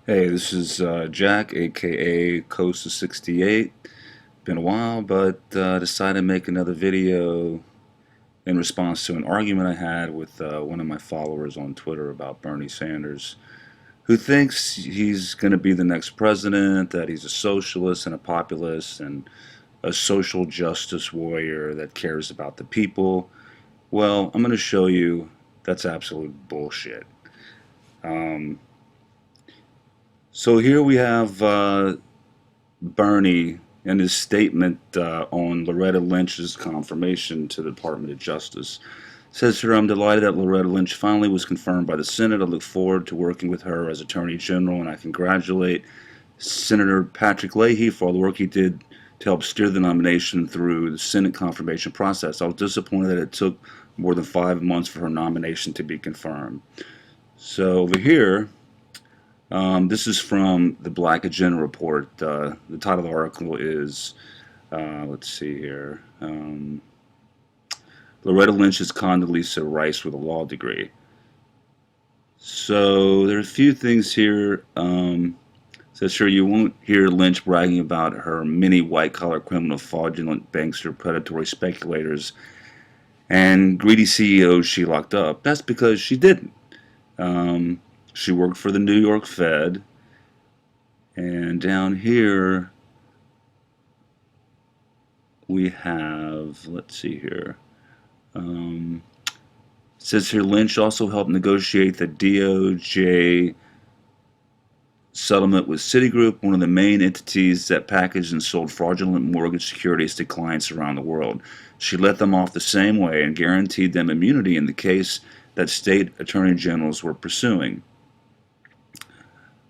Hey, this is Jack, aka Coast of 68. Been a while, but decided to make another video in response to an argument I had with one of my followers on Twitter about Bernie Sanders, who thinks he's going to be the next president, that he's a socialist and a populist and a social justice warrior that cares about the people. Well, I'm going to show you that's absolute bullshit. Um, so here we have Bernie in his statement on Loretta Lynch's confirmation to the Department of Justice. Says here, I'm delighted that Loretta Lynch finally was confirmed by the Senate. I look forward to working with her as Attorney General, and I congratulate Senator Patrick Leahy for all the work he did to help steer the nomination through the Senate confirmation process. I was disappointed that it took more than 5 months for her nomination to be confirmed. So over here, this is from the Black Agenda Report. The title of the article is, let's see here, Loretta Lynch's Condoleezza Rice with a law degree. So there are a few things here. Says sure you won't hear Lynch bragging about her many white-collar criminal, fraudulent bankster, predatory speculators, and greedy CEOs she locked up. That's because she didn't. She worked for the New York Fed. And down here we have, let's see here. It says here Lynch also helped negotiate the DOJ settlement with Citigroup, one of the main entities that packaged and sold fraudulent mortgage securities to clients around the world. She let them off the same way and guaranteed them immunity in the case that state attorney generals were pursuing.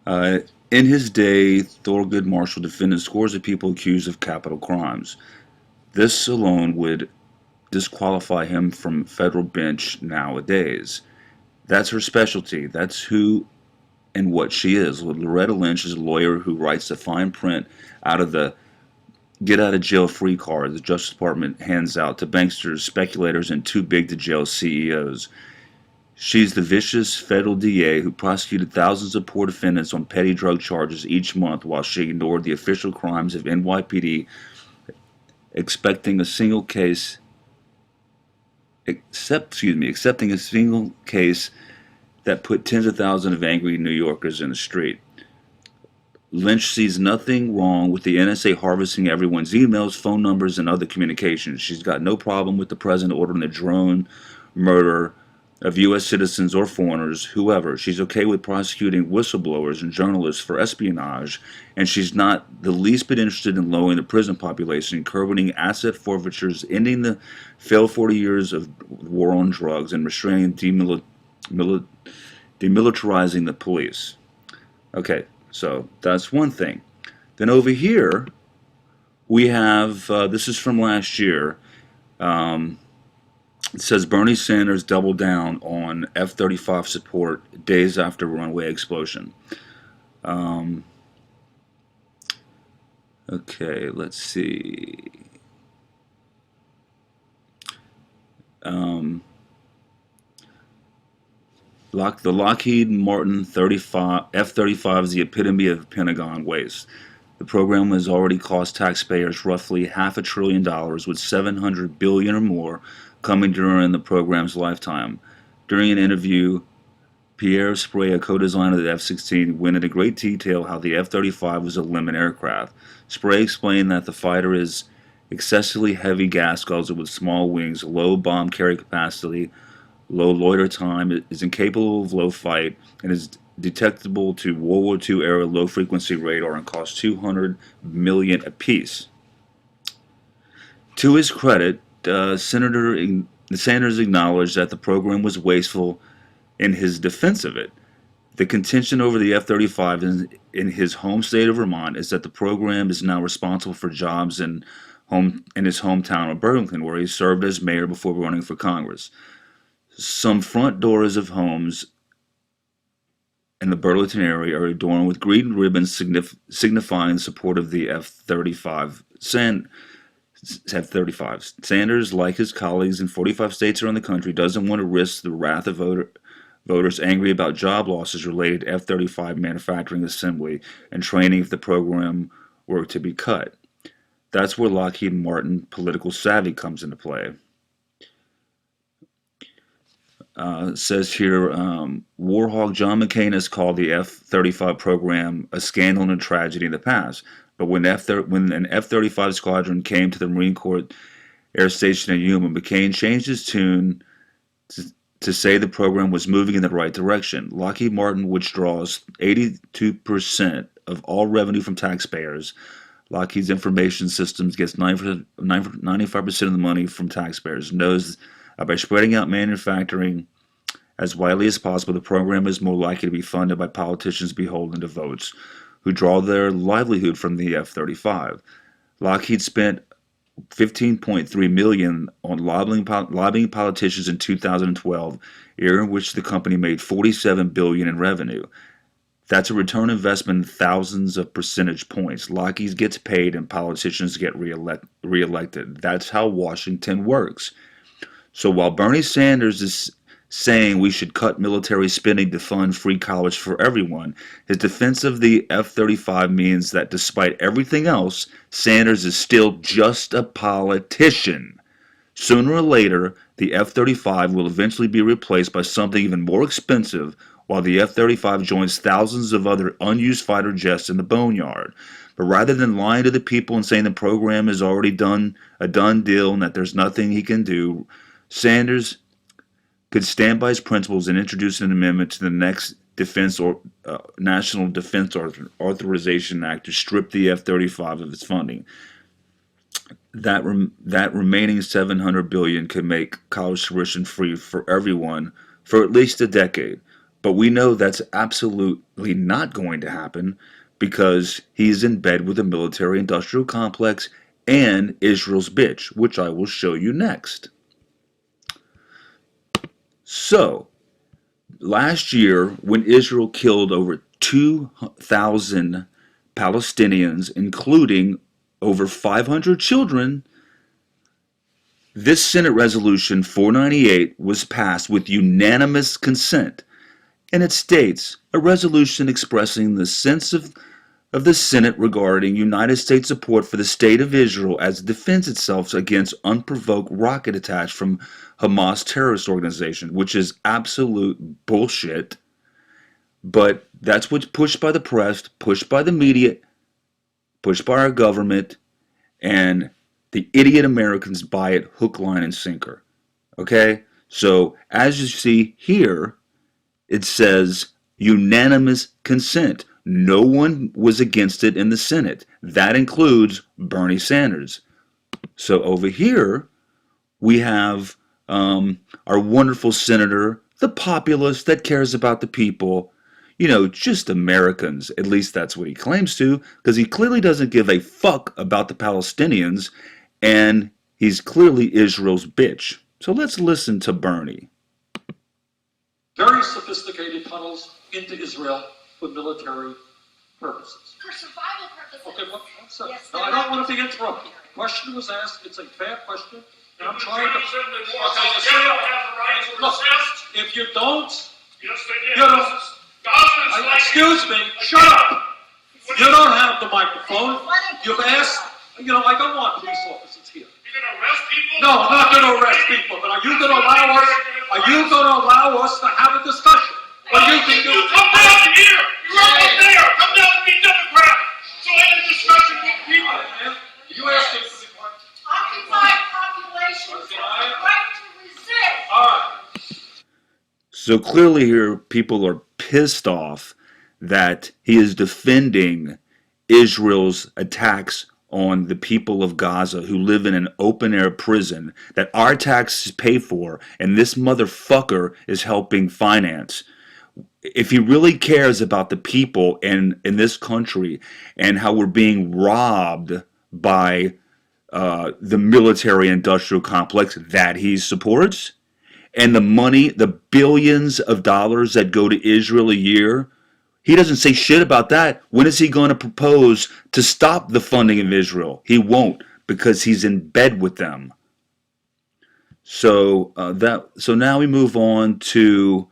In his day, Thurgood Marshall defended scores of people accused of capital crimes. This alone would disqualify him from federal bench nowadays. That's her specialty. That's who and what she is. Loretta Lynch is a lawyer who writes the fine print out of the get out of jail free card the Justice Department hands out to banksters, speculators, and too big to jail CEOs. She's the vicious federal DA who prosecuted thousands of poor defendants on petty drug charges each month while she ignored the official crimes of NYPD, expecting a single case accepting a single case that put tens of thousands of angry New Yorkers in the street. Lynch sees nothing wrong with the NSA harvesting everyone's emails, phone numbers, and other communications. She's got no problem with the president ordering the drone murder of U.S. citizens or foreigners, whoever. She's okay with prosecuting whistleblowers and journalists for espionage, and she's not the least bit interested in lowering the prison population, curbing asset forfeitures, ending the failed 40 years of war on drugs, and restraining demilitarizing the police. Okay, so that's one thing. Then over here, we have, this is from last year. It says Bernie Sanders doubled down on F-35 support days after runway explosion. Okay, let's see. The Lockheed Martin 35, F-35 is the epitome of Pentagon waste. The program has already cost taxpayers roughly $500 billion, with $700 billion or more coming during the program's lifetime. During an interview, Pierre Sprey, a co-designer of the F-16, went into great detail how the F-35 was a lemon aircraft. Sprey explained that the fighter is excessively heavy gas guzzler with small wings, low bomb carry capacity, low loiter time, is incapable of low fight, and is detectable to World War II era low frequency radar and costs $200 million apiece. To his credit, Sanders acknowledged that the program was wasteful in his defense of it. The contention over the F-35 in his home state of Vermont is that the program is now responsible for jobs in his hometown of Burlington, where he served as mayor before running for Congress. Some front doors of homes in the Burlington area are adorned with green ribbons signifying support of the F-35. Sanders, like his colleagues in 45 states around the country, doesn't want to risk the wrath of Voters angry about job losses related to F-35 manufacturing assembly and training if the program were to be cut. That's where Lockheed Martin political savvy comes into play. It says here, Warhawk John McCain has called the F-35 program a scandal and a tragedy in the past. But when an F-35 squadron came to the Marine Corps Air Station in Yuma, McCain changed his tune to say the program was moving in the right direction. Lockheed Martin, which draws 82% of all revenue from taxpayers, Lockheed's information systems gets 95% of the money from taxpayers, knows by spreading out manufacturing as widely as possible, the program is more likely to be funded by politicians beholden to votes who draw their livelihood from the F-35. Lockheed spent $15.3 million on lobbying politicians in 2012, year in which the company made $47 billion in revenue. That's a return on investment in thousands of percentage points. Lockheed gets paid and politicians get reelected. That's how Washington works. So while Bernie Sanders is saying we should cut military spending to fund free college for everyone, his defense of the F-35 means that despite everything else, Sanders is still just a politician. Sooner or later, the F-35 will eventually be replaced by something even more expensive, while the F-35 joins thousands of other unused fighter jets in the boneyard. But rather than lying to the people and saying the program is already a done deal and that there's nothing he can do, Sanders could stand by his principles and introduce an amendment to the next National Defense Authorization Act to strip the F-35 of its funding. That remaining $700 billion could make college tuition free for everyone for at least a decade. But we know that's absolutely not going to happen because he's in bed with the military-industrial complex and Israel's bitch, which I will show you next. So, last year, when Israel killed over 2,000 Palestinians, including over 500 children, this Senate Resolution 498 was passed with unanimous consent. And it states, a resolution expressing the sense of the Senate regarding United States support for the State of Israel as it defends itself against unprovoked rocket attacks from Hamas terrorist organization, which is absolute bullshit. But that's what's pushed by the press, pushed by the media, pushed by our government, and the idiot Americans buy it hook, line, and sinker. Okay? So, as you see here, it says unanimous consent. No one was against it in the Senate. That includes Bernie Sanders. So over here, we have our wonderful senator, the populist that cares about the people, just Americans. At least that's what he claims to, because he clearly doesn't give a fuck about the Palestinians, and he's clearly Israel's bitch. So let's listen to Bernie. Very sophisticated tunnels into Israel for military purposes. For survival purposes. Okay, what's that? Yes, No, I don't want to be interrupted. Question was asked. It's a fair question. And I'm trying to. Look, if you don't. Yes, they did. You don't. Excuse me. Shut up. You don't have the microphone. You've asked. I don't want police officers here. You're going to arrest people? No, I'm not going to arrest people. But are you going to allow us? Are you going to allow us to have a discussion? Well, you come down here. You're up there. Come down and be Democrat. So I had a discussion with people. You asked me for the question. Occupied populations have the right to resist. All right. So clearly here, people are pissed off that he is defending Israel's attacks on the people of Gaza who live in an open-air prison that our taxes pay for, and this motherfucker is helping finance. If he really cares about the people in this country and how we're being robbed by the military-industrial complex that he supports, and the money, the billions of dollars that go to Israel a year, he doesn't say shit about that. When is he going to propose to stop the funding of Israel? He won't, because he's in bed with them. So now we move on to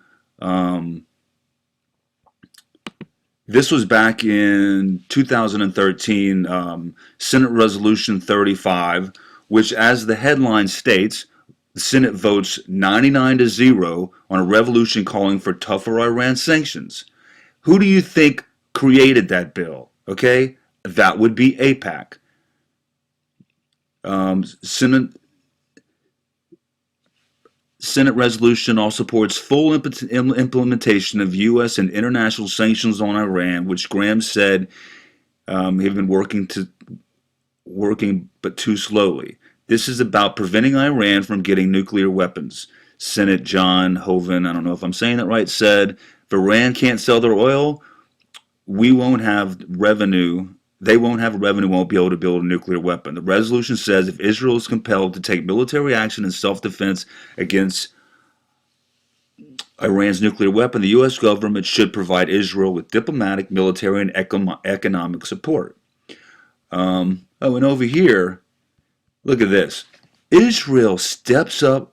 This was back in 2013, Senate Resolution 35, which, as the headline states, the Senate votes 99-0 on a resolution calling for tougher Iran sanctions. Who do you think created that bill? Okay, that would be AIPAC. Senate resolution also supports full implementation of U.S. and international sanctions on Iran, which Graham said have been working but too slowly. This is about preventing Iran from getting nuclear weapons. Senate John Hoeven, I don't know if I'm saying that right, said if Iran can't sell their oil, we won't have revenue. They won't have revenue, won't be able to build a nuclear weapon. The resolution says if Israel is compelled to take military action in self-defense against Iran's nuclear weapon, the U.S. government should provide Israel with diplomatic, military, and economic support. And over here, look at this. Israel steps up,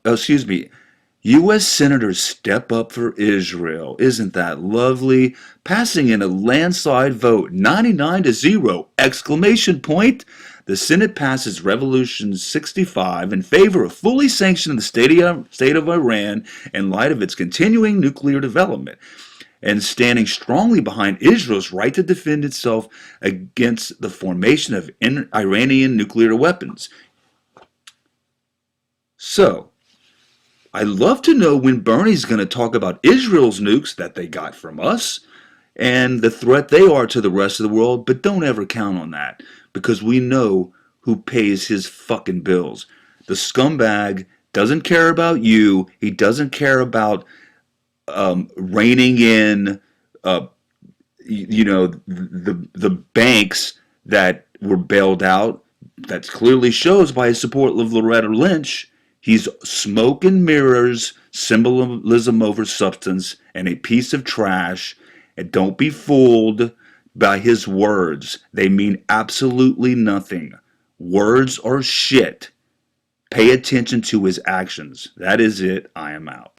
U.S. senators step up for Israel. Isn't that lovely? Passing in a landslide vote, 99-0, exclamation point. The Senate passes Resolution 65 in favor of fully sanctioning the state of Iran in light of its continuing nuclear development and standing strongly behind Israel's right to defend itself against the formation of Iranian nuclear weapons. So, I'd love to know when Bernie's going to talk about Israel's nukes that they got from us and the threat they are to the rest of the world, but don't ever count on that because we know who pays his fucking bills. The scumbag doesn't care about you. He doesn't care about reining in, the banks that were bailed out. That clearly shows by his support of Loretta Lynch. He's smoke and mirrors, symbolism over substance, and a piece of trash. And don't be fooled by his words. They mean absolutely nothing. Words are shit. Pay attention to his actions. That is it. I am out.